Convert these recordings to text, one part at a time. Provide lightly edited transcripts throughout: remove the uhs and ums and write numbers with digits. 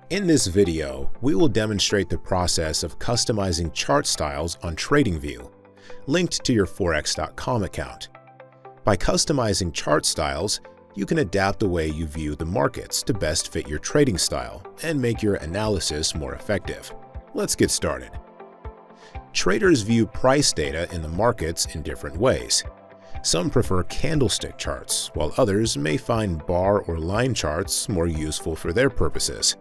In this video, we will demonstrate the process of customizing chart styles on TradingView, linked to your FOREX.com account. By customizing chart styles, you can adapt the way you view the markets to best fit your trading style and make your analysis more effective. Let's get started. Traders view price data in the markets in different ways. Some prefer candlestick charts, while others may find bar or line charts more useful for their purposes.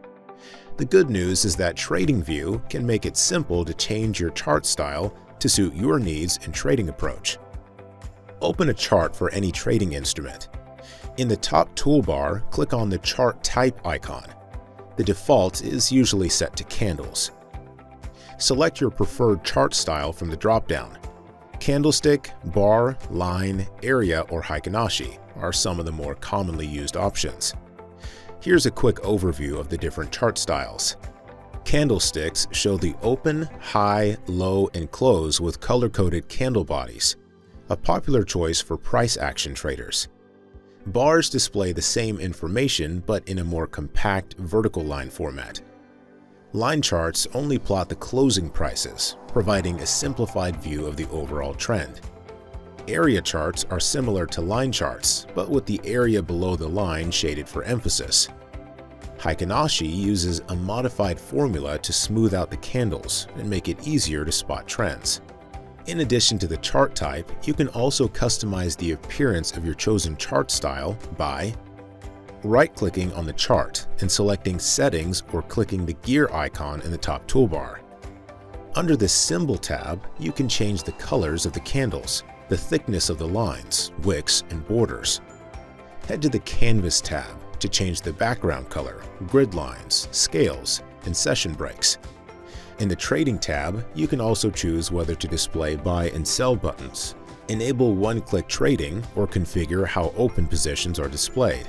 The good news is that TradingView can make it simple to change your chart style to suit your needs and trading approach. Open a chart for any trading instrument. In the top toolbar, click on the Chart Type icon. The default is usually set to candles. Select your preferred chart style from the dropdown. Candlestick, bar, line, area, or Heikin-Ashi are some of the more commonly used options. Here's a quick overview of the different chart styles. Candlesticks show the open, high, low, and close with color-coded candle bodies, a popular choice for price action traders. Bars display the same information but in a more compact vertical line format. Line charts only plot the closing prices, providing a simplified view of the overall trend. Area charts are similar to line charts, but with the area below the line shaded for emphasis. Heikin-Ashi uses a modified formula to smooth out the candles and make it easier to spot trends. In addition to the chart type, you can also customize the appearance of your chosen chart style by right-clicking on the chart and selecting Settings or clicking the gear icon in the top toolbar. Under the Symbol tab, you can change the colors of the candles, the thickness of the lines, wicks, and borders. Head to the Canvas tab to change the background color, grid lines, scales, and session breaks. In the Trading tab, you can also choose whether to display buy and sell buttons, enable one-click trading, or configure how open positions are displayed.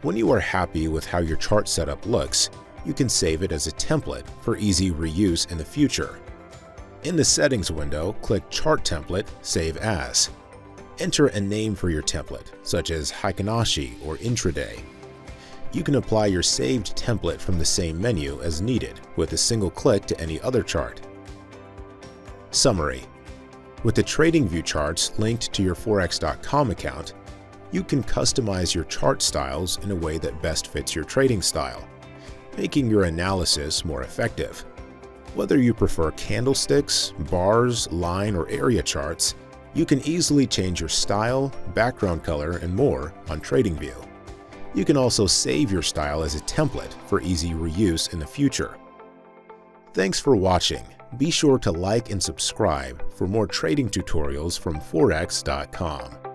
When you are happy with how your chart setup looks, you can save it as a template for easy reuse in the future. In the Settings window, click Chart Template, Save As. Enter a name for your template, such as Heikin-Ashi or Intraday. You can apply your saved template from the same menu as needed with a single click to any other chart. Summary: with the TradingView charts linked to your FOREX.com account, you can customize your chart styles in a way that best fits your trading style, making your analysis more effective. Whether you prefer candlesticks, bars, line, or area charts, you can easily change your style, background color, and more on TradingView. You can also save your style as a template for easy reuse in the future. Thanks for watching. Be sure to like and subscribe for more trading tutorials from FOREX.com.